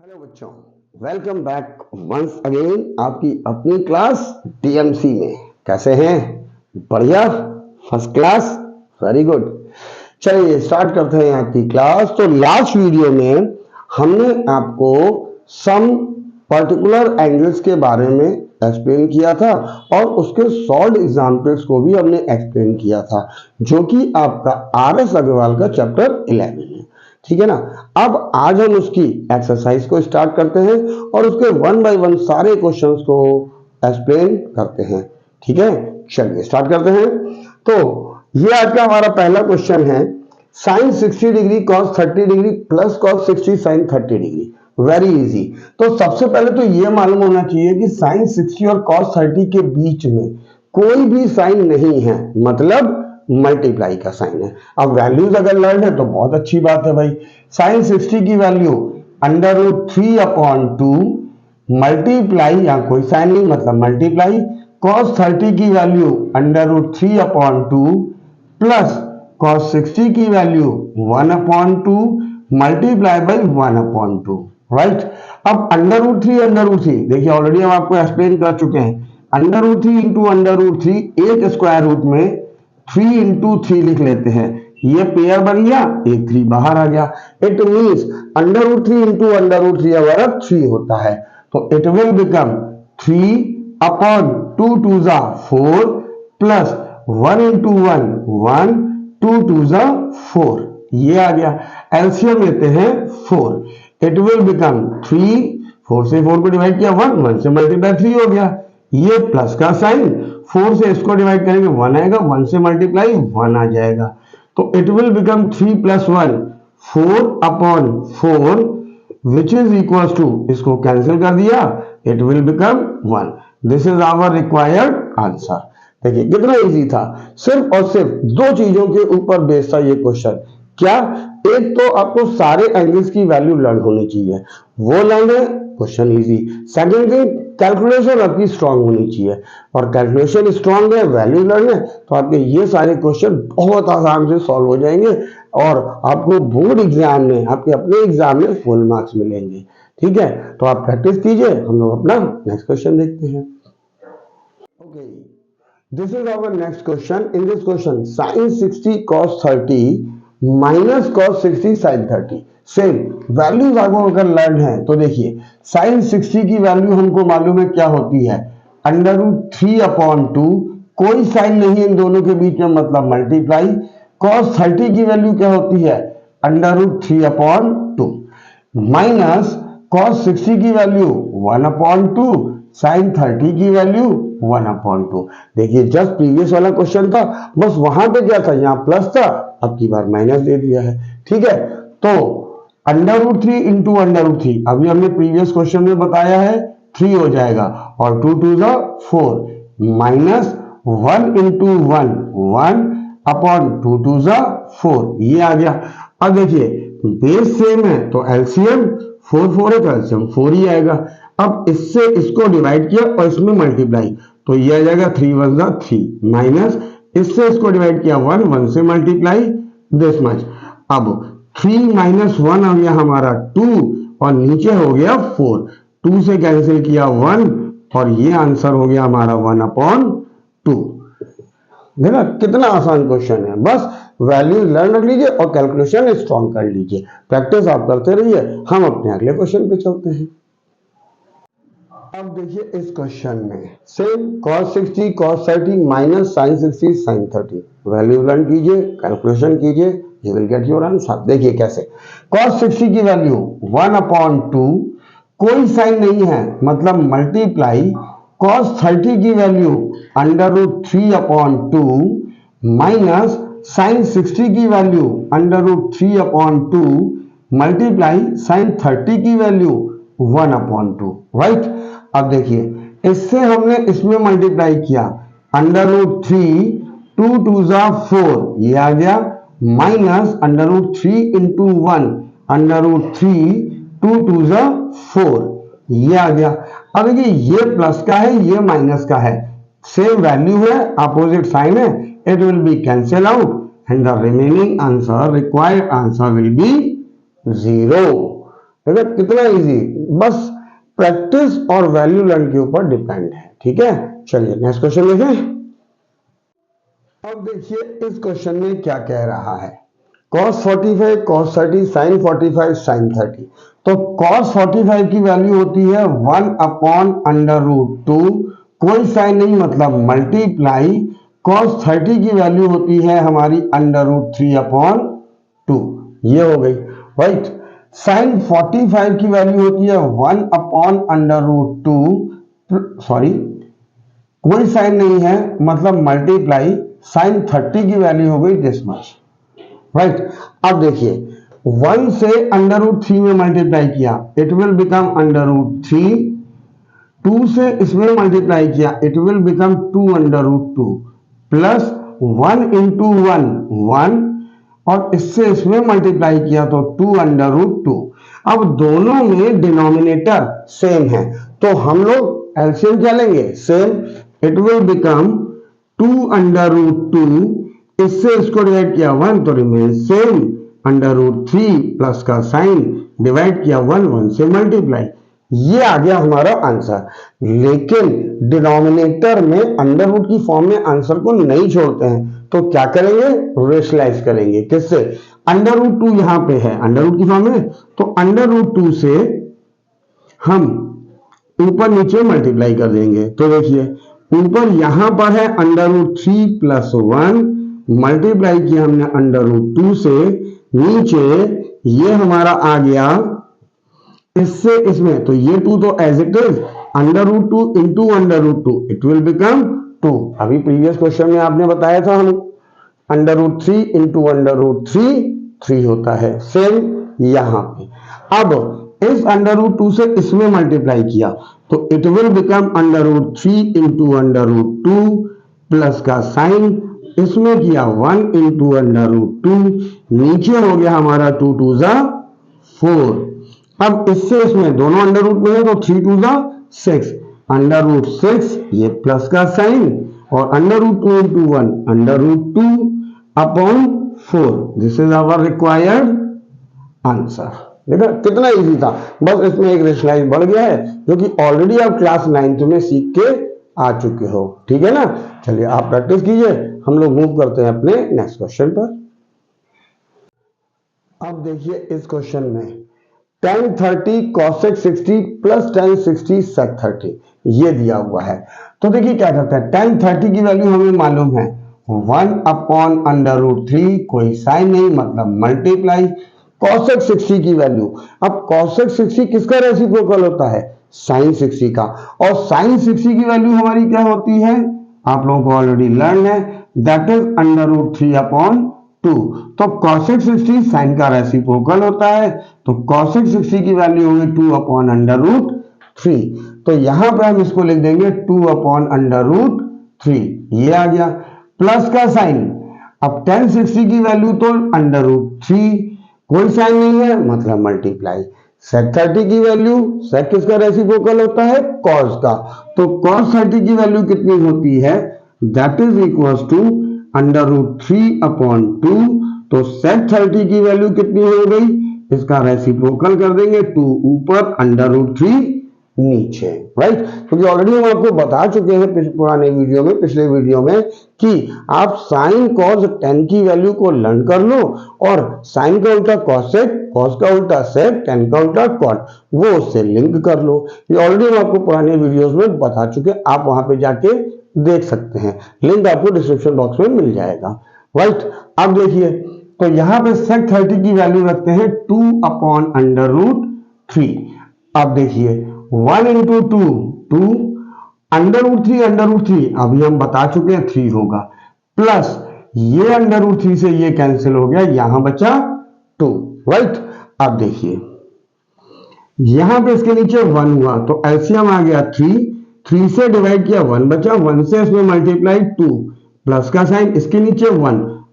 Hello बच्चों, welcome back once again आपकी अपनी क्लास टीएमसी में। कैसे हैं? बढ़िया, फर्स्ट क्लास, वेरी गुड। चलिए स्टार्ट करते हैं आज की क्लास। तो लास्ट वीडियो में हमने आपको सम पर्टिकुलर एंगल्स के बारे में एक्सप्लेन किया था और उसके सॉल्व एग्जाम्पल्स को भी हमने एक्सप्लेन किया था, जो कि आपका आर.एस. अग्रवाल का चैप्टर 11 है। ठीक है ना। अब आज हम उसकी एक्सरसाइज को स्टार्ट करते हैं और उसके वन बाय वन सारे क्वेश्चंस को एक्सप्लेन करते हैं। ठीक है, चलिए स्टार्ट करते हैं। तो ये आज का हमारा पहला क्वेश्चन है, sine 60 degree cos 30 degree plus cos 60 sine 30 degree. Very easy. तो सबसे पहले तो ये मालूम होना चाहिए कि साइन 60 और कॉस 30 के बीच में कोई भी साइन नहीं है, मतलब मल्टीप्लाई का साइन है। अब वैल्यूज अगर लर्न है तो बहुत अच्छी बात है भाई। साइन 60 की वैल्यू √3/2 मल्टीप्लाई, यहाँ कोई साइन नहीं मतलब मल्टीप्लाई, cos 30 की वैल्यू √3/2 प्लस cos 60 की वैल्यू 1/2 मल्टीप्लाई बाई 1/2। राइट। अब √3 देखिए ऑलरेडी हम आपको एक्सप्लेन कर चुके हैं। √3 इंटू √3 एक स्क्वायर रूट में 3 इंटू 3 लिख लेते हैं, ये पेयर बन गया, एक 3 बाहर आ गया। इट मीन्स √3 इंटू √3 हमारा 3 होता है, तो इट विल बिकम 3/2 2 जा 4 प्लस 1 इंटू 1 1 2 2 जा 4, ये आ गया। एलसीएम लेते हैं 4, इट विल बिकम 3, 4 से 4 को डिवाइड किया 1 से मल्टीप्लाई 3 हो गया। ये प्लस का साइन, 4 से इसको डिवाइड करेंगे 1 आएगा, 1 से मल्टीप्लाई 1 आ जाएगा। तो it will become 3 + 1 4/4 which is equal to, इसको कैंसिल कर दिया, it will become 1। This is our required answer. देखिए कितना इजी था, सिर्फ और सिर्फ दो चीजों के ऊपर बेस्ड था ये क्वेश्चन। क्या? एक तो आपको सारे एंगल्स की वैल्यू लर्न होनी चाहिए, वो लर्न है, question easy. Second thing, calculation आपकी स्ट्रांग होनी चाहिए, और कैलकुलेशन स्ट्रांग है, वैल्यू लर्न है, तो आपके ये सारे क्वेश्चन बहुत आसान से सॉल्व हो जाएंगे और आपको बोर्ड एग्जाम में, आपके अपने एग्जाम में फुल मार्क्स मिलेंगे। ठीक है, तो आप प्रैक्टिस कीजिए, हम लोग अपना नेक्स्ट क्वेश्चन देखते हैं। Okay, this is our next question. In this question sin 60 cos 30 minus cos 60 sin 30, same values आपको अगर लर्न है तो देखिए sin 60 की वैल्यू हमको मालूम है क्या होती है, √3/2, कोई साइन नहीं इन दोनों के बीच में मतलब मल्टीप्लाई। cos 30 की वैल्यू क्या होती है, √3/2 माइनस cos 60 की वैल्यू 1/2, sin 30 की वैल्यू 1/2। देखिए जस्ट प्रीवियस वाला क्वेश्चन था, बस वहां पे क्या था, यहाँ प्लस था, अब की बार माइनस दे दिया है। ठीक है, तो √3 इंटू √3, अभी हमने प्रीवियस क्वेश्चन में बताया है 3 हो जाएगा, और 2 2 जा 4 माइनस 1 इंटू 1 1/2 2 जा 4, ये आ गया। अब देखिए बेस सेम है तो एलसीएम 4 4 है तो एलसीएम 4 ही आएगा। अब इससे इसको डिवाइड किया और इसमें मल्टीप्लाई, तो ये आ जाएगा 3 1 जा 3 माइनस इससे इसको डिवाइड किया 1 1 से मल्टीप्लाई दिस मच। अब 3 - 1 आ गया हमारा 2 और नीचे हो गया 4, 2 से कैंसिल किया 1 और ये आंसर हो गया हमारा 1/2। देखा कितना आसान क्वेश्चन है, बस वैल्यू लर्न रख लीजिए और कैलकुलेशन स्ट्रॉन्ग कर लीजिए, प्रैक्टिस आप करते रहिए। हम अपने अगले क्वेश्चन पे चलते हैं। अब देखिए इस क्वेश्चन में same cos 60 cos 30 minus sin 60 sin 30, value learn कीजिए, कैलकुलेशन कीजिए, you will get your answer. देखिए कैसे, cos 60 की वैल्यू 1/2, कोई साइन नहीं है मतलब मल्टीप्लाई, cos 30 की वैल्यू √3/2 माइनस sin 60 की वैल्यू √3/2 मल्टीप्लाई sin 30 की वैल्यू 1/2। राइट। अब देखिए इससे हमने इसमें मल्टीप्लाई किया, √3 2 2 जा 4, ये आ गया, माइनस √3 इंटू 1 √3 2 2 जा 4, ये आ गया। अब देखिए ये प्लस का है, ये माइनस का है, सेम वैल्यू है, अपोजिट साइन है, it will be cancel out and the remaining answer, required answer will be 0। देखो कितना इजी, बस प्रैक्टिस और वैल्यू लर्न के ऊपर डिपेंड है। ठीक है, चलिए नेक्स्ट क्वेश्चन देखें। अब देखिए इस क्वेश्चन में क्या कह रहा है, cos 45 cos 30 sin 45 sin 30। तो cos 45 की वैल्यू होती है 1/√2, कोई साइन नहीं मतलब मल्टीप्लाई। cos 30 की वैल्यू होती है हमारी √3/2, ये हो गई राइट। sin 45 की वैल्यू होती है 1/√2, सॉरी कोई साइन नहीं है मतलब मल्टीप्लाई, sin 30 की वैल्यू हो गई दिस मच राइट। अब देखिए 1 से √3 में मल्टीप्लाई किया, इट विल बिकम √3, 2 से इसमें मल्टीप्लाई किया, it will become 2/2 plus 1 into 1 1, और इससे इसमें मल्टीप्लाई किया तो 2/2। अब दोनों में डिनोमिनेटर सेम है तो हम लोग एलसीएम क्या लेंगे, सेम, इट विल बिकम 2/2, इससे इसको डिवाइड किया 1 तो रिमेन सेम, √3 प्लस का साइन डिवाइड किया 1 1 से मल्टीप्लाई, ये आ गया हमारा आंसर। लेकिन डिनोमिनेटर में अंडर रूट की फॉर्म में आंसर को नहीं छोड़ते हैं तो क्या करेंगे, रेशनलाइज करेंगे, किससे, √2 यहां पे है अंडर रूट की फॉर्म में, तो √2 से हम ऊपर नीचे मल्टीप्लाई कर देंगे। तो देखिए ऊपर यहां पर है √3 + 1, मल्टीप्लाई किया हमने √2 से, नीचे ये हमारा आ गया इससे इसमें, तो ये 2 तो as it is, √2 into √2 it will become 2। अभी प्रीवियस क्वेश्चन में आपने बताया था हम √3 into √3 3 होता है, सेम यहां पे। अब इस √2 से इसमें मल्टीप्लाई किया तो it will become √3 into √2 plus का साइन, इसमें किया 1 into √2, नीचे हो गया हमारा 2 2 4। अब इससे इसमें दोनों अंडर रूट में है तो 3 2 6, √6 ये प्लस का साइन, और √2 into 1 √2/4। This is our required answer. देखा कितना इजी था, बस इसमें एक रेशनलाइज बढ़ गया है जो कि ऑलरेडी आप क्लास 9th में सीख के आ चुके हो। ठीक है ना, चलिए आप प्रैक्टिस कीजिए, हम लोग मूव करते हैं अपने नेक्स्ट क्वेश्चन पर। अब देखिए इस क्वेश्चन में tan 30 cosec 60 plus tan 60 sec 30 ये दिया हुआ है। तो देखिए क्या करता है, tan 30 की वैल्यू हमें मालूम है 1/√3, कोई साइन नहीं मतलब मल्टीप्लाई, cosec 60 की वैल्यू, अब cosec 60 किसका रेसिप्रोकल होता है, sin 60 का, और sin 60 की वैल्यू हमारी क्या होती है, आप लोगों को ऑलरेडी लर्न है, दैट इज √3/2। तो cosec 60 sin का रेसिप्रोकल होता है, तो cosec 60 की वैल्यू होगी 2/√3। तो यहां पे हम इसको लिख देंगे 2/√3, ये आ गया, प्लस का साइन, अब tan 60 की वैल्यू तो √3, कोई साइन नहीं है मतलब मल्टीप्लाई, sec 30 की वैल्यू, sec किसका रेसिप्रोकल होता है, cos का, तो cos 30 की वैल्यू कितनी होती है, दैट इज इक्वल्स टू √3/2। तो sec 30 की वैल्यू कितनी हो गई, इसका रेसिप्रोकल कर देंगे, 2 ऊपर √3 नीचे, राइट। क्योंकि ऑलरेडी हम आपको बता चुके हैं पुराने वीडियो में, पिछले वीडियो में, कि आप साइन कॉस tan की वैल्यू को लर्न कर लो और साइन का उल्टा कॉसेक, कॉस का उल्टा सेक, tan का उल्टा कॉट, वो उससे लिंक कर लो। ये ऑलरेडी हम आपको पुराने वीडियोस में बता चुके हैं, आप वहां पे जाके देख सकते हैं, लिंक आपको डिस्क्रिप्शन बॉक्स में मिल जाएगा, राइट। अब देखिए तो यहाँ पे sec 30 की वैल्यू रखते हैं 2/√3। अब देखिए 1 into 2 2, √3 अभी हम बता चुके हैं 3 होगा, प्लस ये √3 से ये कैंसिल हो गया, यहां बचा 2, राइट। अब देखिए यहां पे इसके नीचे 1 हुआ तो एलसीएम आ गया 3 से डिवाइड किया 1 बचा, 1 से इसमें मल्टीप्लाई 2, प्लस का साइन, इसके नीचे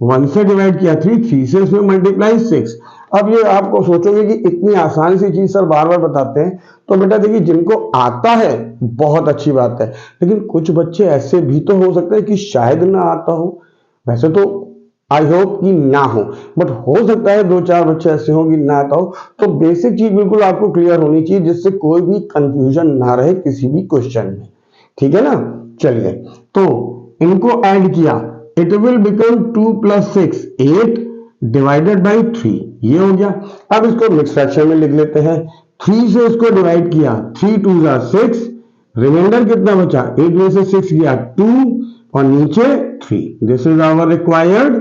1 से डिवाइड किया 3 से इसमें मल्टीप्लाई 6। अब ये आपको सोचोगे कि इतनी आसान सी चीज सर बार बार बताते हैं, तो बेटा देखिए जिनको आता है बहुत अच्छी बात है, लेकिन कुछ बच्चे ऐसे भी तो हो सकते हैं कि शायद ना आता हो। वैसे तो आई होप कि ना हो, बट हो सकता है 2-4 बच्चे ऐसे हों कि ना आता हो। तो बेसिक चीज बिल्कुल आपको क्लियर होनी चाहिए जिससे कोई भी कंफ्यूजन ना रहे किसी भी क्वेश्चन में, ठीक है ना। चलिए, तो इनको ऐड किया, it will become 2 + 6 8 divided by 3, ये हो गया। अब इसको मिक्स फ्रैक्शन में लिख लेते हैं। 3 से इसको डिवाइड किया, 3 × 2 = 6, रिमाइंडर कितना बचा, 8 में से 6 गया 2 और नीचे 3। This is our required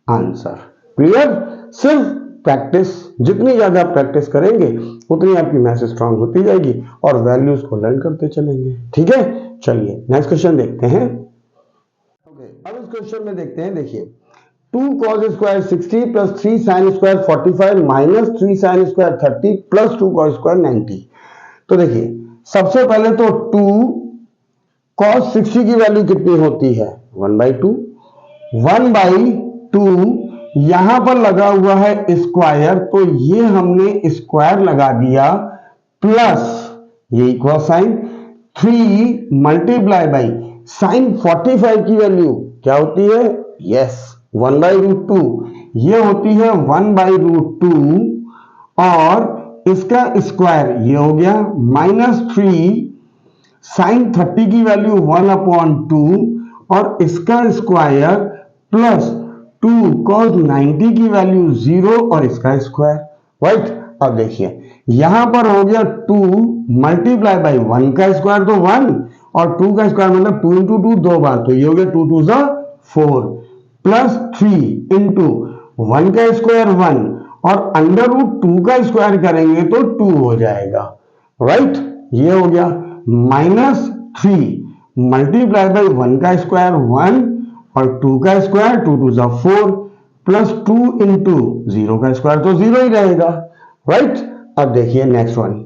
answer. Clear. सिर्फ प्रैक्टिस, जितनी ज्यादा प्रैक्टिस करेंगे उतनी आपकी मैथ्स स्ट्रांग होती जाएगी और वैल्यूज को लर्न करते चलेंगे, ठीक है। चलिए नेक्स्ट क्वेश्चन देखते हैं। अब इस क्वेश्चन में देखते हैं, देखिए 2 cos square 60 + 3 sin square 45 - 3 sin square 30 + 2 cos square 90। तो देखिए सबसे पहले तो 2 cos 60 की वैल्यू कितनी होती है, 1/2। 1/2 यहां पर लगा हुआ है स्क्वायर, तो ये हमने स्क्वायर लगा दिया, प्लस ये इक्वल साइन 3 × साइन 45 की वैल्यू क्या होती है, यस 1/√2, ये होती है 1/√2 और इसका स्क्वायर ये हो गया -3 साइन 30 की वैल्यू 1/2 और इसका स्क्वायर प्लस 2 cos 90 की वैल्यू 0 और इसका स्क्वायर, राइट। अब देखिए यहां पर हो गया 2 × 1 का स्क्वायर तो 1 और 2 का स्क्वायर मतलब 2 × 2 दो बार, तो ये हो गया 2 × 2 = 4 प्लस 3 × 1 का स्क्वायर 1 और √2 का स्क्वायर करेंगे तो 2 हो जाएगा, राइट। ये हो गया -3 × 1 का स्क्वायर 1 और 2 का स्क्वायर 2 × 2 = 4 प्लस 2 × 0 का स्क्वायर तो 0 ही रहेगा, राइट। अब देखिए नेक्स्ट वन,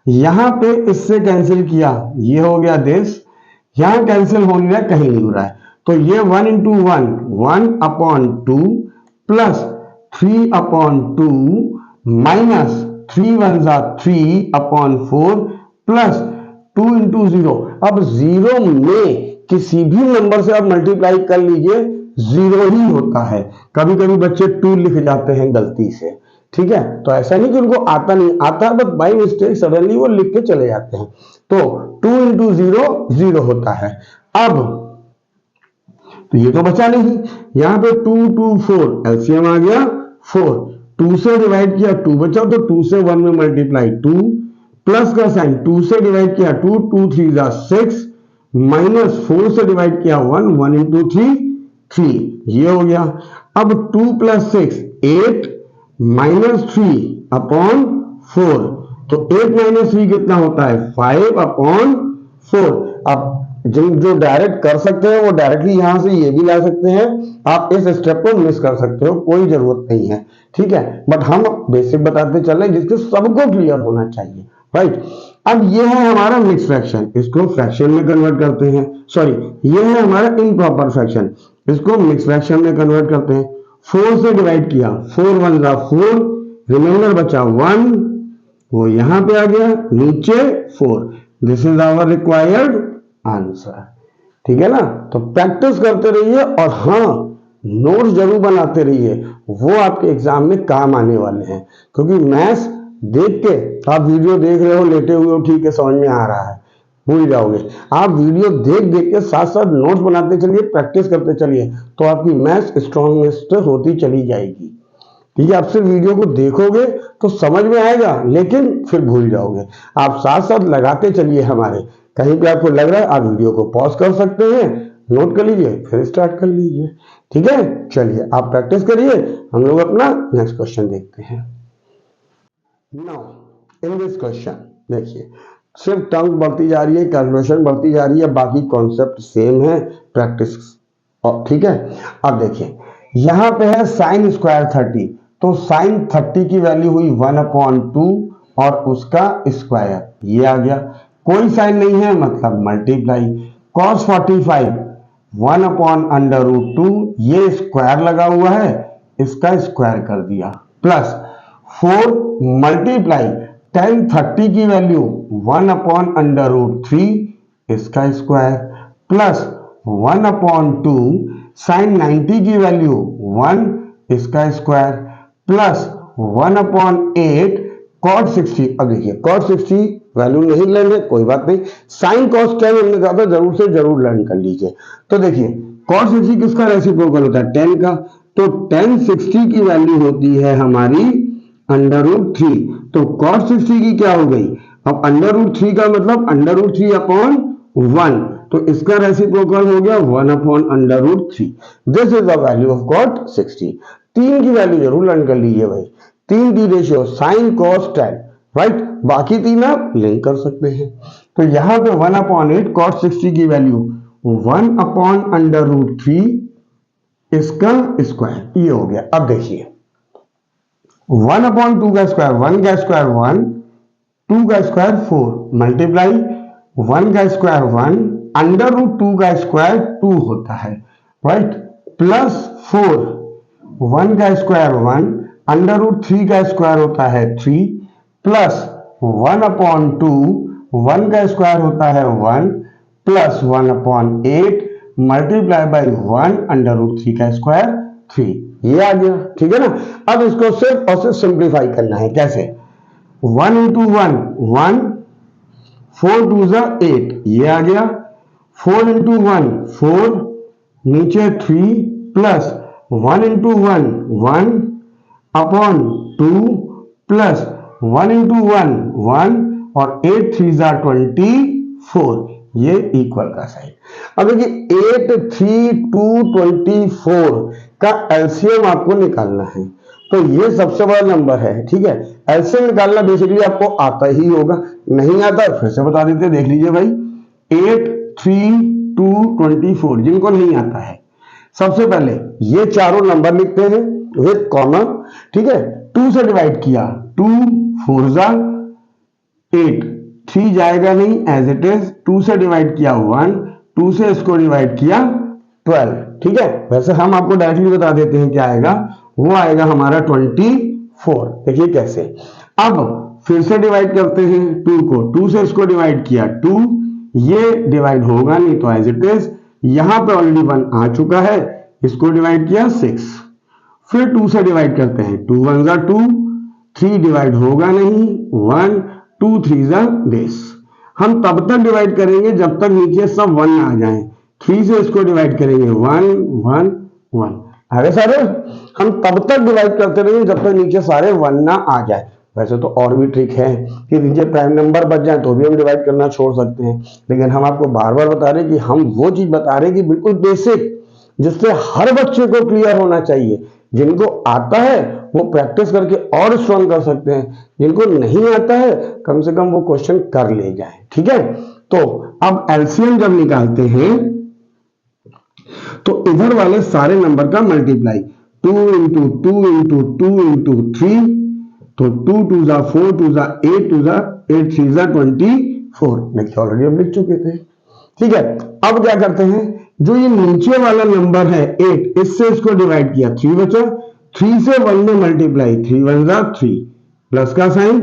यहां पे इससे कैंसिल किया, ये हो गया दिस, यहां कैंसिल हो नहीं रहा, कहीं नहीं हो रहा है, तो ये 1 × 1 1/2 प्लस 3/2 माइनस 3 × 1 = 3/4 प्लस 2 × 0। अब 0 में किसी भी नंबर से आप मल्टीप्लाई कर लीजिए 0 ही होता है। कभी कभी बच्चे 2 लिख जाते हैं गलती से, ठीक है, तो ऐसा नहीं कि उनको आता नहीं आता, बट बाई मिस्टेक सडनली वो लिख के चले जाते हैं। तो 2 × 0 0 होता है। अब तो ये तो बचा नहीं, यहां पे 2 2 4 एलसीएम आ गया 4, 2 से डिवाइड किया 2 बचा, तो 2 से 1 में मल्टीप्लाई 2 प्लस का साइन 2 से डिवाइड किया 2 2 3 = 6 माइनस 4 से डिवाइड किया 1 1 × 3 3, ये हो गया। अब 2 + 6 8 -3/4, तो 8 - 3 कितना होता है 5/4। अब जो डायरेक्ट कर सकते हैं वो डायरेक्टली यहां से ये भी ला सकते हैं, आप इस स्टेप को मिस कर सकते हो, कोई जरूरत नहीं है, ठीक है, बट हम बेसिक बताते चल रहे हैं जिससे सबको क्लियर होना चाहिए, राइट। अब ये है हमारा मिक्स फ्रैक्शन, इसको फ्रैक्शन में कन्वर्ट करते हैं, सॉरी ये है हमारा इम्प्रॉपर फ्रैक्शन, इसको मिक्स फ्रैक्शन में कन्वर्ट करते हैं। 4 से डिवाइड किया 4 × 1 = 4, रिमाइंडर बचा 1, वो यहां पे आ गया, नीचे 4। This is our required answer, ठीक है ना। तो प्रैक्टिस करते रहिए और हाँ नोट्स जरूर बनाते रहिए, वो आपके एग्जाम में काम आने वाले हैं, क्योंकि मैथ्स देख के आप वीडियो देख रहे हो लेटे हुए हो, ठीक है समझ में आ रहा है, भूल जाओगे। आप वीडियो देख देख के साथ साथ नोट्स बनाते चलिए, प्रैक्टिस करते चलिए, तो आपकी मैथ्स स्ट्रॉन्गेस्ट होती चली जाएगी, ठीक है। आप सिर्फ वीडियो को देखोगे तो समझ में आएगा, लेकिन फिर भूल जाओगे। आप साथ साथ लगाते चलिए हमारे, कहीं पे आपको लग रहा है आप वीडियो को पॉज कर सकते हैं, नोट कर लीजिए फिर स्टार्ट कर लीजिए, ठीक है। चलिए आप प्रैक्टिस करिए, हम लोग अपना नेक्स्ट क्वेश्चन देखते हैं। नाउ इन दिस क्वेश्चन देखिए सिर्फ टर्म बढ़ती जा रही है, कैलकुलेशन बढ़ती जा रही है, बाकी कॉन्सेप्ट सेम है, प्रैक्टिस, ठीक है। अब देखिए यहां पे है साइन स्क्वायर 30, तो साइन 30 की वैल्यू हुई 1/2 और उसका स्क्वायर ये आ गया, कोई साइन नहीं है मतलब मल्टीप्लाई। cos 45 1/√2, ये स्क्वायर लगा हुआ है, इसका स्क्वायर कर दिया, प्लस 4 मल्टीप्लाई tan 30 की वैल्यू 1/√3, इसका स्क्वायर, प्लस 1/2 साइन 90 की वैल्यू 1 इसका स्क्वायर प्लस 1/8 कॉट 60। अब देखिए कॉट 60 वैल्यू नहीं लेंगे कोई बात नहीं, साइन कॉस टेन हमने कहा था जरूर से जरूर लर्न कर लीजिए। तो देखिए कॉट 60 किसका रेसिप्रोकल होता है, 10 का, तो 10 60 की वैल्यू होती है हमारी √3। तो कॉट 60 की क्या हो गई, अब √3 का मतलब √3/1, तो इसका रेसिप्रोकल हो गया 1/√3। This is the value of cot 60। 3 की वैल्यू जरूर लर्न कर लीजिए भाई, 3 की ratio sine cos tan, right, बाकी 3 आप लिंक कर सकते हैं। तो यहां पे 1/8 कॉट 60 की वैल्यू 1/√3 इसका स्क्वायर, ये हो गया। अब देखिए 1/2 का स्क्वायर 1 का स्क्वायर 1, 2 का स्क्वायर 4 मल्टीप्लाई 1 का स्क्वायर 1, √2 का स्क्वायर 2 होता है, राइट, प्लस 4, 1 का स्क्वायर 1, √3 का स्क्वायर होता है 3, प्लस 1/2, 1 का स्क्वायर होता है 1, प्लस 1/8 मल्टीप्लाई बाई 1 √3 का स्क्वायर 3, ये आ गया, ठीक है ना। अब इसको सिर्फ और सिर्फ सिंप्लीफाई करना है, कैसे, 1 × 1 1, 4 2 8, ये आ गया, 4 × 1 4, नीचे 3, प्लस 1 × 1 1/2, प्लस 1 × 1 1, और 8 3 24, ये इक्वल का साइन। अब देखिए 8 3 2 24 का एलसीएम आपको निकालना है, तो ये सबसे बड़ा नंबर है, ठीक है। एलसीएम निकालना बेसिकली आपको आता ही होगा, नहीं आता फिर से बता देते, देख लीजिए भाई 8 3 2 24, जिनको नहीं आता है सबसे पहले ये चारों नंबर लिखते हैं विद कॉमन, ठीक है। 2 से डिवाइड किया, 2 4 8, 3 जाएगा नहीं एज इट इज, 2 से डिवाइड किया 1, 2 से इसको डिवाइड किया 12, ठीक है। वैसे हम आपको डायरेक्टली बता देते हैं क्या आएगा, वो आएगा हमारा 24। देखिए कैसे, अब फिर से डिवाइड करते हैं 2 को, 2 से इसको डिवाइड किया 2, ये डिवाइड होगा नहीं तो एज इट इज, यहां पे ऑलरेडी 1 आ चुका है, इसको डिवाइड किया 6, फिर 2 से डिवाइड करते हैं, 2 1 2, 3 डिवाइड होगा नहीं, 1 2 3 20। हम तब तक डिवाइड करेंगे जब तक नीचे सब 1 आ जाए, 3 से इसको डिवाइड करेंगे 1 1 1, अरे सारे हम तब तक डिवाइड करते रहेंगे जब तक नीचे सारे 1 ना आ जाए। वैसे तो और भी ट्रिक है कि नीचे प्राइम नंबर बच जाए तो भी हम डिवाइड करना छोड़ सकते हैं, लेकिन हम आपको बार बार बता रहे हैं कि हम वो चीज बता रहे हैं कि बिल्कुल बेसिक, जिससे हर बच्चे को क्लियर होना चाहिए। जिनको आता है वो प्रैक्टिस करके और स्ट्रॉन्ग कर सकते हैं, जिनको नहीं आता है कम से कम वो क्वेश्चन कर ले जाए, ठीक है। तो अब एलसीएम जब निकालते हैं तो इधर वाले सारे नंबर का मल्टीप्लाई, 2 × 2 × 2 × 3, तो 2 2 4 2 8 2 8 3 24, देखिए ऑलरेडी हम लिख चुके थे, ठीक है। अब क्या करते हैं, जो ये नीचे वाला नंबर है 8, इससे इसको डिवाइड किया 3 बचा, 3 से 1 में मल्टीप्लाई, 3 1 3 प्लस का साइन,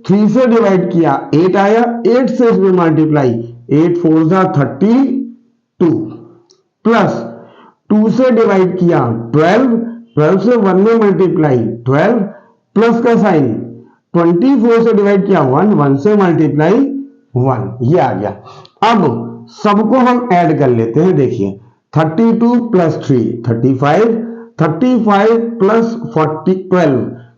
3 से डिवाइड किया 8 आया, 8 से इसमें मल्टीप्लाई, 8 4 32, प्लस 2 से डिवाइड किया 12, 12 से 1 में मल्टीप्लाई 12, प्लस का साइन, 24 से डिवाइड किया 1, 1 से मल्टीप्लाई 1, ये आ गया। अब सबको हम ऐड कर लेते हैं, देखिए 32 + 3 35, 35 + 12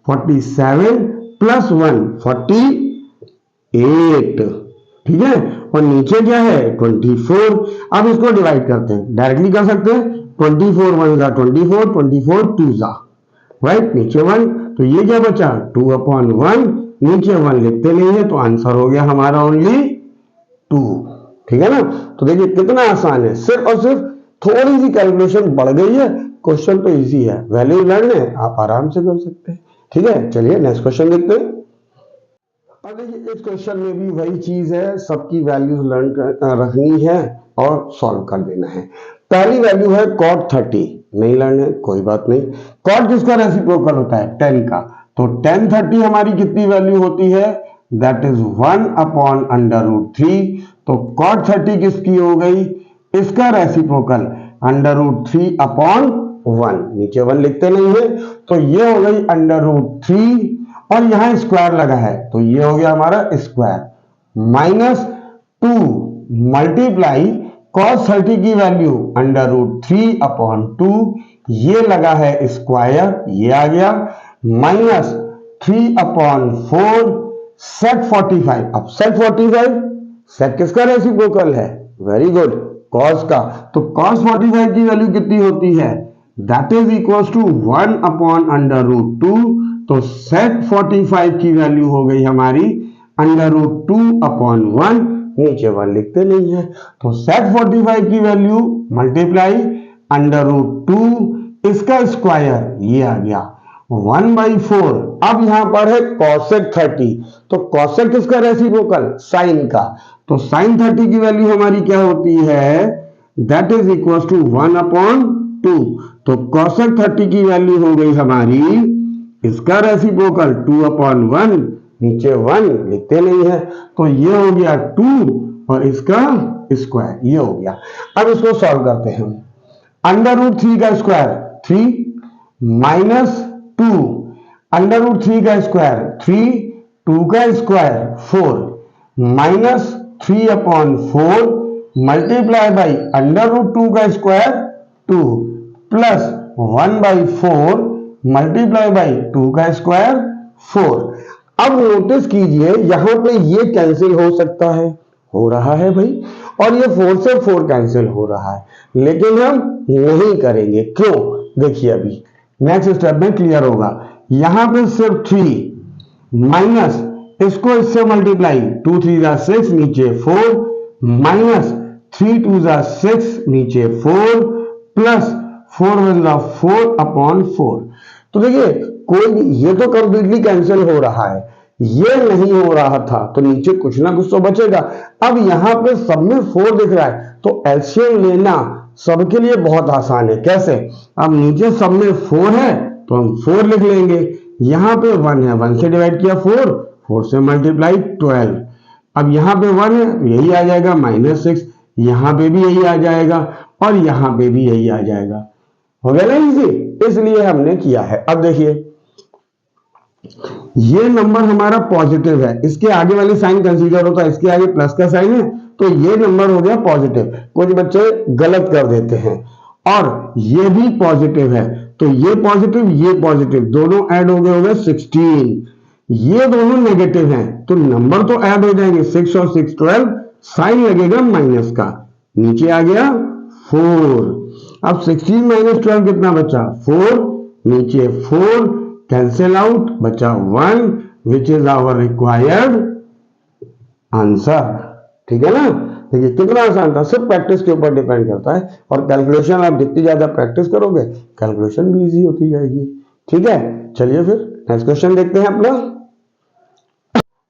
47, + 1 48, ठीक है। और नीचे क्या है 24। अब इसको डिवाइड करते हैं, डायरेक्टली कर सकते हैं, 24 1 24, 24 2 राइट, नीचे 1, तो ये क्या बचा 2/1, नीचे 1 लिखते नहीं है तो आंसर हो गया हमारा ओनली 2, ठीक है ना। तो देखिए कितना आसान है, सिर्फ और सिर्फ थोड़ी सी कैलकुलेशन बढ़ गई है, क्वेश्चन तो इजी है, वैल्यू लर्न है, आप आराम से कर सकते हैं, ठीक है। चलिए नेक्स्ट क्वेश्चन देखते हैं। अब देखिए इस क्वेश्चन में भी वही चीज है, सबकी वैल्यूज लर्न रखनी है और सॉल्व कर देना है। पहली वैल्यु है cot 30, नहीं लर्न है कोई बात नहीं। cot किसका रेसिप्रोकल होता है 10 का, तो tan 30 हमारी कितनी वैल्यू होती है, दैट इज 1/√3। तो cot 30 किसकी हो गई, इसका रेसिप्रोकल √3/1, नीचे 1 लिखते नहीं है, तो ये हो गई √3 और यहां स्क्वायर लगा है तो ये हो गया हमारा स्क्वायर -2 मल्टीप्लाई cos 30 की वैल्यू √3/2, ये लगा है स्क्वायर, ये आ गया -3/4 sec 45। अब sec 45 sec किसका रेसिप्रोकल है? वेरी गुड, cos का। तो cos 45 की वैल्यू कितनी होती है? That is equal to 1/√2। तो sec 45 की वैल्यू हो गई हमारी √2/1, नीचे 1 लिखते नहीं है, तो sec 45 की वैल्यू मल्टीप्लाई √2 इसका स्क्वायर, ये आ गया 1/4। अब यहां पर है cosec 30, तो cosec किसका रेसिप्रोकल? साइन का। तो sin 30 की वैल्यू हमारी क्या होती है? That is equal to 1/2। तो cosec 30 की वैल्यू हो गई हमारी इसका रेसिप्रोकल 2/1, नीचे 1 लिखते नहीं है, तो ये हो गया 2 और इसका स्क्वायर, ये हो गया। अब इसको सॉल्व करते हैं। √3 का स्क्वायर 3 -2 √3 का स्क्वायर 3, 2 का स्क्वायर 4 -3/4 मल्टीप्लाई बाई √2 का स्क्वायर 2 प्लस 1/4 मल्टीप्लाई बाई 2 का स्क्वायर 4। अब नोटिस कीजिए यहां पे ये कैंसिल हो सकता है, हो रहा है भाई, और ये 4 से 4 कैंसिल हो रहा है, लेकिन हम नहीं करेंगे। क्यों? देखिए अभी नेक्स्ट स्टेप में क्लियर होगा। यहां पे सिर्फ 3 माइनस इसको इससे मल्टीप्लाई 2 3 6 नीचे 4 माइनस 3 2 6 नीचे 4 प्लस 4 4/4। तो देखिए कोई ये तो कंप्लीटली कैंसिल हो रहा है, ये नहीं हो रहा था, तो नीचे कुछ ना कुछ तो बचेगा। अब यहां पे सब में 4 दिख रहा है, तो एलसीएम लेना सबके लिए बहुत आसान है। कैसे? अब नीचे सब में 4 है तो हम 4 लिख लेंगे, यहां पे 1 है, 1 से डिवाइड किया 4, 4 से मल्टीप्लाई 12। अब यहां पे 1 है, यही आ जाएगा -6, यहां पे भी यही आ जाएगा और यहां पे भी यही आ जाएगा। हो गया ना इजी, इसलिए हमने किया है। अब देखिए ये नंबर हमारा पॉजिटिव है, इसके आगे वाली साइन कंसीडर होता है, इसके आगे प्लस का साइन है, तो ये नंबर हो गया पॉजिटिव। कुछ बच्चे गलत कर देते हैं, और ये भी पॉजिटिव है, तो ये पॉजिटिव दोनों ऐड हो गए 16। ये दोनों नेगेटिव हैं, तो नंबर तो ऐड हो जाएंगे 6 और 6 12, साइन लगेगा माइनस का, नीचे आ गया 4। अब 16 - 12 कितना बचा? 4, नीचे 4 कैंसिल आउट, बचा 1 which is our required answer. ठीक है ना? देखिए कितना आसान था, सिर्फ प्रैक्टिस के ऊपर डिपेंड करता है, और कैलकुलेशन आप जितनी ज्यादा प्रैक्टिस करोगे कैलकुलेशन भी इजी होती जाएगी। ठीक है, चलिए फिर नेक्स्ट क्वेश्चन देखते हैं अपना।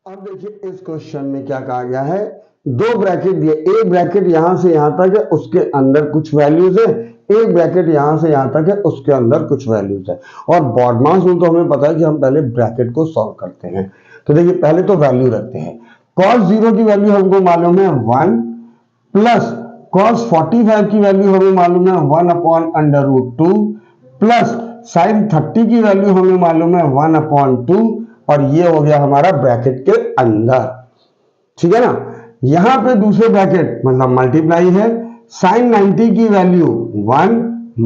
अब देखिए इस क्वेश्चन में क्या कहा गया है, 2 ब्रैकेट दिए, एक ब्रैकेट यहां से यहां तक है उसके अंदर कुछ वैल्यूज है, एक ब्रैकेट यहां से यहां तक है उसके अंदर कुछ वैल्यूज है, और बॉडमास रूल तो हमें पता है कि हम पहले ब्रैकेट को सॉल्व करते हैं। तो देखिए पहले तो वैल्यू रखते हैं। cos 0 की वैल्यू हमको मालूम है 1 प्लस cos 45 की वैल्यू हमें मालूम है 1/√2 प्लस sin 30 की वैल्यू हमें मालूम है 1/2, और ये हो गया हमारा ब्रैकेट के अंदर। ठीक है ना? यहां पे दूसरे ब्रैकेट मतलब मल्टीप्लाई है, sin 90 की वैल्यू 1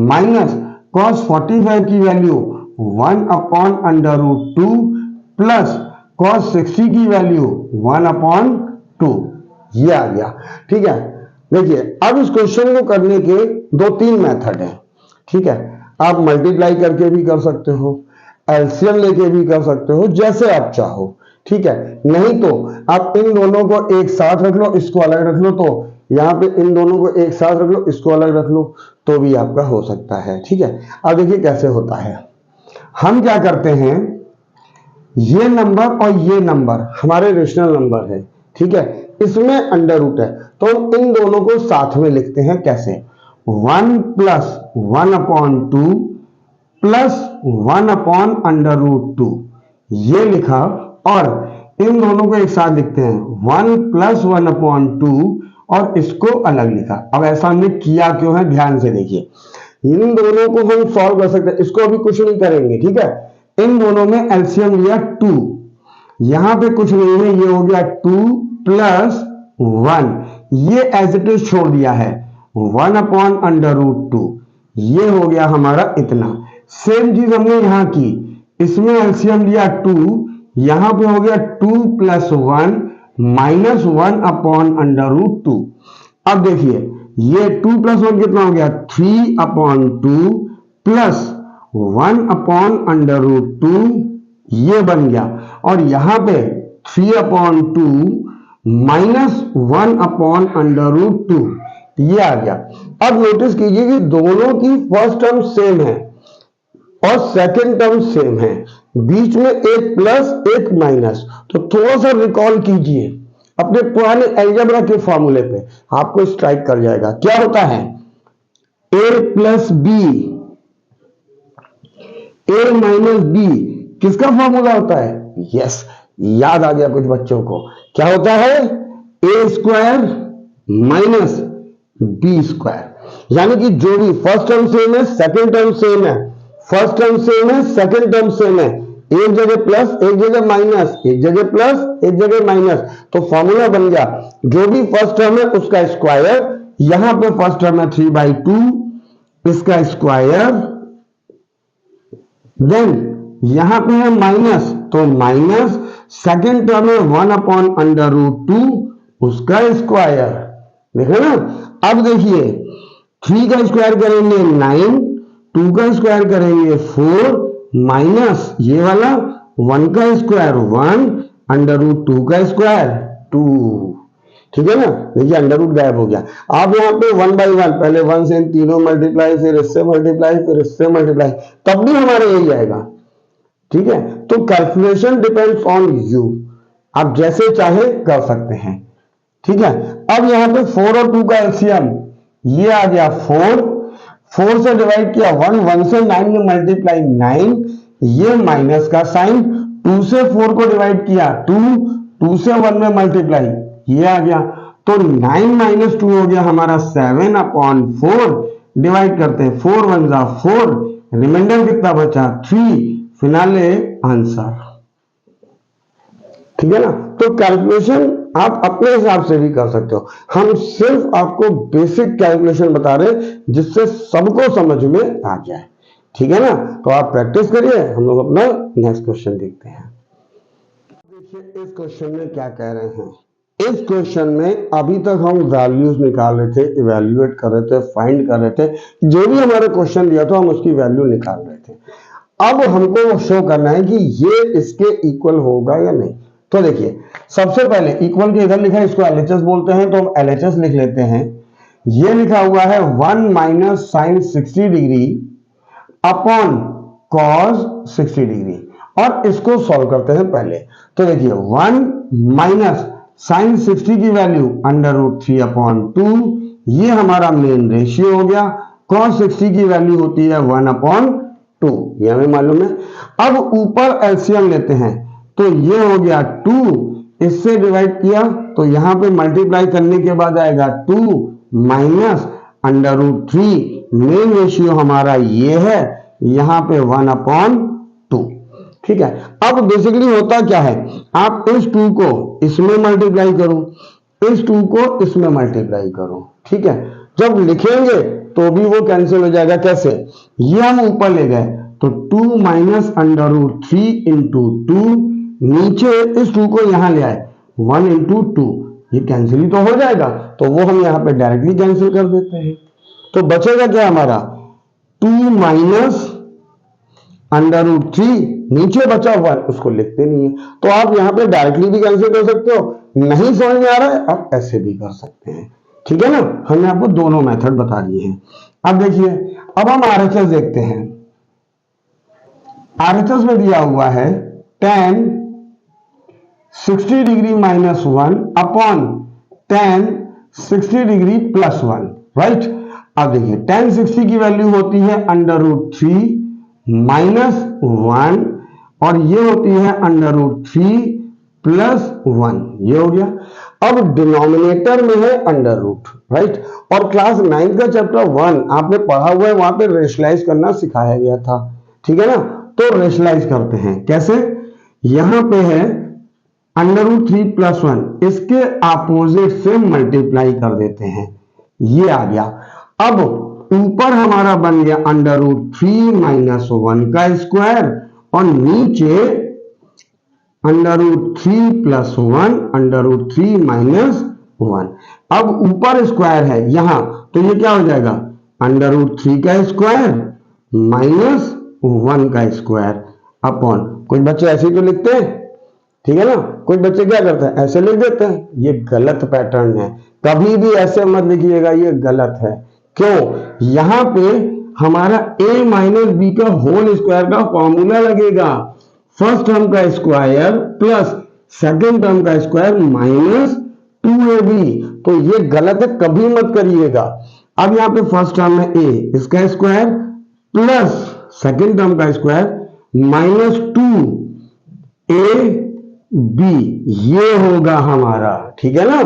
माइनस cos 45 की वैल्यू 1/√2 प्लस cos 60 की वैल्यू 1/2, ये आ गया। ठीक है, देखिए अब इस क्वेश्चन को करने के 2-3 मेथड है। ठीक है, आप मल्टीप्लाई करके भी कर सकते हो, एलसीएम लेके भी कर सकते हो, जैसे आप चाहो। ठीक है, नहीं तो आप इन दोनों को एक साथ रख लो, इसको अलग रख लो, तो यहां पे इन दोनों को एक साथ रख लो, इसको अलग रख लो, तो भी आपका हो सकता है। ठीक है, अब देखिए कैसे होता है। हम क्या करते हैं, ये नंबर और ये नंबर हमारे रेशनल नंबर है। ठीक है, इसमें अंडर रूट है, तो हम इन दोनों को साथ में लिखते हैं। कैसे? 1 प्लस 1/2 प्लस 1/√2, ये लिखा, और इन दोनों को एक साथ लिखते हैं 1 प्लस 1/2 और इसको अलग लिखा। अब ऐसा हमने किया क्यों है, ध्यान से देखिए। इन दोनों को हम सॉल्व कर सकते हैं, इसको अभी कुछ नहीं करेंगे, ठीक है। इन दोनों में एलसीएम लिया 2, यहां पे कुछ नहीं है, ये हो गया 2 प्लस 1, ये एज इट इज छोड़ दिया है 1 अपॉन अंडर रूट 2, ये हो गया हमारा इतना। सेम चीज हमने यहां की, इसमें एलसीएम लिया 2, यहां पे हो गया 2 plus 1 minus 1 upon under root 2। अब देखिए ये 2 प्लस 1 कितना हो गया, 3 upon 2 plus 1 upon under root 2, ये बन गया। और यहां पे 3 upon 2 minus 1 upon under root 2, ये आ गया। अब नोटिस कीजिए कि दोनों की फर्स्ट टर्म सेम है और सेकंड टर्म सेम है, बीच में एक प्लस एक माइनस। तो थोड़ा सा रिकॉल कीजिए अपने पुराने अलजेब्रा के फॉर्मूले पे, आपको स्ट्राइक कर जाएगा। क्या होता है, a plus b, a minus b किसका फॉर्मूला होता है, यस याद आ गया कुछ बच्चों को, क्या होता है, a square minus b square. यानी कि जो भी फर्स्ट टर्म सेम है, सेकंड टर्म सेम है, फर्स्ट टर्म सेम है, सेकंड टर्म सेम है, एक जगह प्लस एक जगह माइनस, एक जगह प्लस एक जगह माइनस, तो फॉर्मूला बन गया जो भी फर्स्ट टर्म है उसका स्क्वायर। यहां पे फर्स्ट टर्म है 3/2, इसका स्क्वायर, देन यहां पे है माइनस, तो माइनस सेकंड टर्म है 1 अपॉन अंडर रूट 2, उसका स्क्वायर। देखो ना, अब देखिए 3 का स्क्वायर करेंगे 9, 2 का स्क्वायर करेंगे 4, माइनस ये वाला 1 का स्क्वायर 1, अंडर रूट 2 का स्क्वायर 2, ठीक है ना। देखिए अंडर रूट गायब हो गया। आप यहाँ पे 1/1, पहले 1 से तीनों मल्टीप्लाई, फिर इससे मल्टीप्लाई, फिर इससे मल्टीप्लाई, तब भी हमारे यही आएगा, ठीक है। तो कैलकुलेशन डिपेंड्स ऑन यू, आप जैसे चाहे कर सकते हैं, ठीक है। अब यहाँ पे 4 और 2 का एलसीएम, ये आ गया 4 से डिवाइड किया 1 से 9 में मल्टीप्लाई 9, ये माइनस का साइन, 2 से 4 को डिवाइड किया 2 से 1 में मल्टीप्लाई, ये आ गया। तो 9 माइनस 2 हो गया हमारा 7 अपॉन 4, डिवाइड करते हैं 4 1 जा 4, रिमाइंडर कितना बचा 3, फिनाले आंसर, ठीक है ना। तो कैलकुलेशन आप अपने हिसाब से भी कर सकते हो, हम सिर्फ आपको बेसिक कैलकुलेशन बता रहे हैं जिससे सबको समझ में आ जाए, ठीक है ना। तो आप प्रैक्टिस करिए, हम लोग अपना नेक्स्ट क्वेश्चन देखते हैं। देखिए इस क्वेश्चन में क्या कह रहे हैं। इस क्वेश्चन में अभी तक हम वैल्यूज निकाल रहे थे, इवैल्यूएट कर रहे थे, फाइंड कर रहे थे, जो भी हमारे क्वेश्चन दिया था हम उसकी वैल्यू निकाल रहे थे। अब हमको शो करना है कि ये इसके इक्वल होगा या नहीं। तो देखिए सबसे पहले इक्वल के इधर लिखा है, इसको एलएचएस बोलते हैं, तो हम एलएचएस लिख लेते हैं। ये लिखा हुआ है 1 minus sine 60 degree upon cos 60 degree, और इसको सॉल्व करते हैं पहले। तो देखिए 1 माइनस साइन 60 की वैल्यू अंडर रूट 3 अपॉन 2, ये हमारा मेन रेशियो हो गया। कॉस 60 की वैल्यू होती है 1 अपॉन 2, ये हमें मालूम है। अब ऊपर एलसीएम लेते हैं, तो ये हो गया 2, इससे डिवाइड किया तो यहां पे मल्टीप्लाई करने के बाद आएगा 2 minus under root 3, main ratio हमारा ये है, यहां पे 1 अपॉन 2, ठीक है। अब बेसिकली होता क्या है, आप इस 2 को इसमें मल्टीप्लाई करो, इस 2 को इसमें मल्टीप्लाई करो, ठीक है। जब लिखेंगे तो भी वो कैंसिल हो जाएगा, कैसे, ये हम ऊपर ले गए तो 2 माइनस अंडर रूट 3 इंटू 2, नीचे इस 2 को यहां ले आए 1 इंटू 2, ये कैंसिल ही तो हो जाएगा, तो वो हम यहां पे डायरेक्टली कैंसिल कर देते हैं। तो बचेगा क्या हमारा 2 माइनस अंडर रूट 3, नीचे बचा 1, उसको लिखते नहीं है। तो आप यहां पे डायरेक्टली भी कैंसिल कर सकते हो, नहीं समझ में आ रहा है आप ऐसे भी कर सकते हैं, ठीक है ना। हमने आपको दोनों मेथड बता दिए हैं। अब देखिए अब हम आरएचएस देखते हैं। आरएचएस में दिया हुआ है tan 60 degree minus 1 upon tan 60 degree plus 1, right. अब देखिए tan 60 की वैल्यू होती है अंडर रूट 3 माइनस 1, और ये होती है अंडर रूट 3 प्लस 1, ये हो गया। अब डिनोमिनेटर में है अंडर रूट, राइट। और क्लास 9 का चैप्टर 1 आपने पढ़ा हुआ है, वहां पे रेशनलाइज करना सिखाया गया था, ठीक है ना। तो रेशनलाइज करते हैं कैसे, यहां पे है अंडर रूट 3 प्लस 1, इसके अपोजिट से मल्टीप्लाई कर देते हैं, ये आ गया। अब ऊपर हमारा बन गया अंडर रूट 3 माइनस 1 का स्क्वायर, और नीचे under root 3 plus 1 under root 3 minus 1। अब ऊपर स्क्वायर है यहां, तो ये क्या हो जाएगा, अंडर रूट 3 का स्क्वायर माइनस 1 का स्क्वायर अपॉन, कुछ बच्चे ऐसे ही तो लिखते हैं, ठीक है ना। कुछ बच्चे क्या करते हैं, ऐसे लिख देते हैं, ये गलत पैटर्न है, कभी भी ऐसे मत लिखिएगा, ये गलत है। क्यों, यहां पे हमारा a माइनस बी का होल स्क्वायर का फॉर्मूला लगेगा, फर्स्ट टर्म का स्क्वायर प्लस सेकंड टर्म का स्क्वायर माइनस 2ab, तो ये गलत है, कभी मत करिएगा। अब यहाँ पे फर्स्ट टर्म में a, इसका स्क्वायर प्लस सेकंड टर्म का स्क्वायर माइनस 2ab, ये होगा हमारा, ठीक है ना,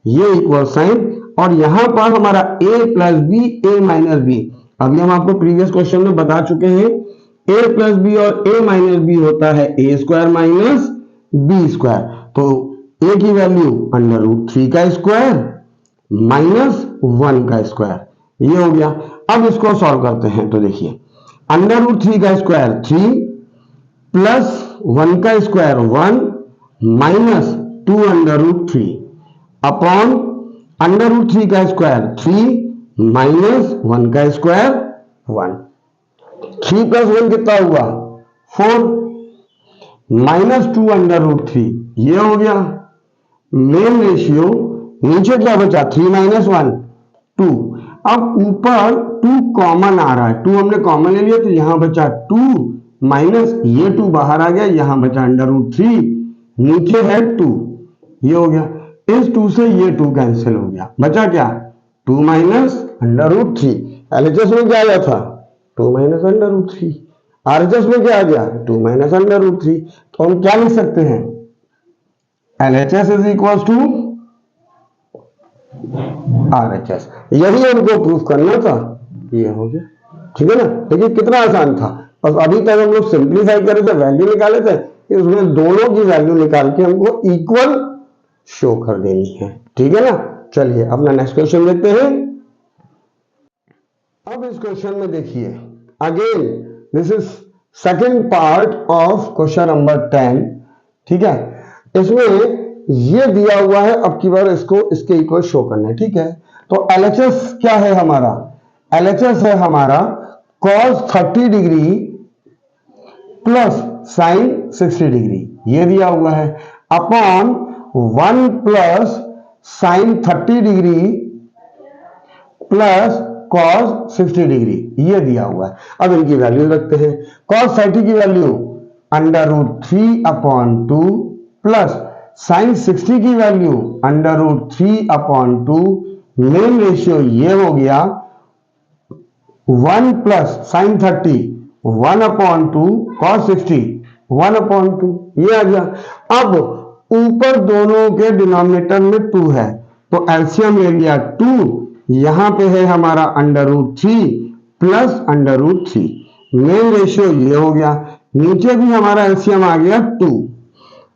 ये इक्वल साइन। और यहां पर हमारा a plus b, a minus b, अभी हम आपको प्रीवियस क्वेश्चन में बता चुके हैं, a प्लस बी और a माइनस बी होता है a square minus b square. तो a की वैल्यू अंडर रूट 3 का स्क्वायर माइनस 1 का स्क्वायर, ये हो गया। अब इसको सॉल्व करते हैं, तो देखिए अंडर रूट 3 का स्क्वायर 3 प्लस 1 का square 1 minus 2 under root 3 upon under root 3 का स्क्वायर 3 माइनस 1 का स्क्वायर 1। 3 प्लस 1 कितना हुआ 4 माइनस 2 अंडर रूट 3, ये हो गया। मेन रेशियो नीचे क्या बचा 3 माइनस 1 2। अब ऊपर 2 कॉमन आ रहा है, 2 हमने कॉमन ले लिया, तो यहां बचा 2 माइनस ये 2 बाहर आ गया, यहां बचा अंडर रूट 3, नीचे है 2, ये हो गया। इस 2 से ये 2 कैंसिल हो गया, बचा क्या 2 माइनस अंडर रूट 3। एलएचएस में क्या आया था 2 माइनस अंडर रूट 3, आरएचएस में क्या आ गया 2 माइनस अंडर रूट 3। तो हम क्या लिख सकते हैं, LHS is equal to RHS, यही हमको प्रूफ करना था, ये हो गया, ठीक है ना। देखिए कितना आसान था, बस अभी तक हम लोग सिंप्लीफाई करे थे, वैल्यू निकाले थे, इसमें दोनों की वैल्यू निकाल के हमको इक्वल शो कर देनी है, ठीक है ना। चलिए अपना नेक्स्ट क्वेश्चन देखते हैं। अब इस क्वेश्चन में देखिए, again this is second part of question number 10, ठीक है। इसमें ये दिया हुआ है, अब की बार इसको इसके इक्वल शो करना है, ठीक है। तो एलएचएस क्या है हमारा, एलएचएस है हमारा cos 30 degree plus sine 60 degree, ये दिया हुआ है, upon 1 plus sine 30 degree plus cos 60 degree, ये दिया हुआ है। अब इनकी वैल्यू रखते हैं, cos 30 की value under root 3 upon 2 plus sine 60 की value under root 3 upon 2, main ratio ये हो गया 1 plus sine 30 1 upon 2 cos 60 1 upon 2, ये आ गया। अब ऊपर दोनों के डिनोमिनेटर में 2 है, तो एलसीएम ले लिया 2, यहां पे है हमारा under root 3 plus under root 3, main ratio ये हो गया। नीचे भी हमारा एलसीएम आ गया 2,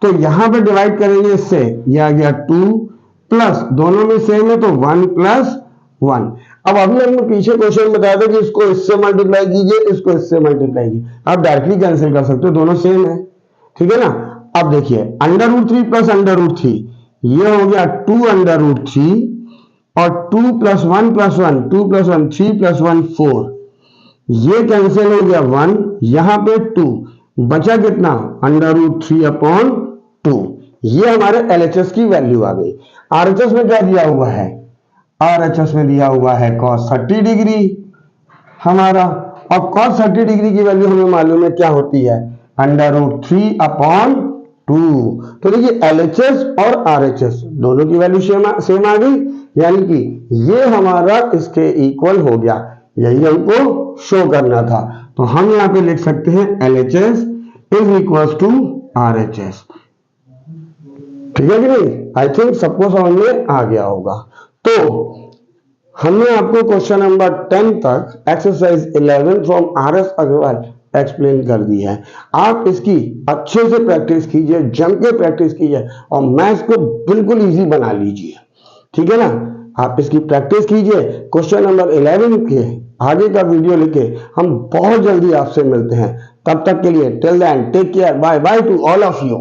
तो यहां पे डिवाइड करेंगे इससे, ये आ गया 2 प्लस दोनों में सेम है तो 1 प्लस 1। अब अभी हमने पीछे क्वेश्चन बताया था कि इसको इससे मल्टीप्लाई कीजिए, इसको इससे मल्टीप्लाई कीजिए, आप डायरेक्टली कैंसिल कर सकते हो, दोनों सेम है, ठीक है ना। अब देखिए under root 3 plus under root 3, ये हो गया 2 अंडर रूट 3 और 2 प्लस 1 प्लस 1 2 प्लस 1 3 प्लस 1 4, ये कैंसिल हो गया 1, यहां पे 2 बचा कितना अंडर रूट 3 अपॉन 2, ये हमारे एलएचएस की वैल्यू आ गई। आरएचएस में क्या दिया हुआ है, आरएचएस में दिया हुआ है cos 30 डिग्री हमारा, और cos 30 डिग्री की वैल्यू हमें मालूम है क्या होती है अंडर रूट 3 अपॉन 2। तो देखिए एलएचएस और आरएचएस दोनों की वैल्यू सेम आ गई, यानी कि ये हमारा इसके इक्वल हो गया, यही हमको शो करना था। तो हम यहां पे लिख सकते हैं LHS is equal to RHS. ठीक है कि नहीं? आई थिंक सबको समझ में आ गया होगा। तो हमने आपको क्वेश्चन नंबर 10 तक exercise 11 from RS Agarwal explain कर दी है। आप इसकी अच्छे से प्रैक्टिस कीजिए, जम के प्रैक्टिस कीजिए और मैथ्स को बिल्कुल इजी बना लीजिए। ठीक है ना? आप इसकी प्रैक्टिस कीजिए। क्वेश्चन नंबर 11 के आगे का वीडियो लेके हम बहुत जल्दी आपसे मिलते हैं। तब तक के लिए till then take care, bye bye to all of you.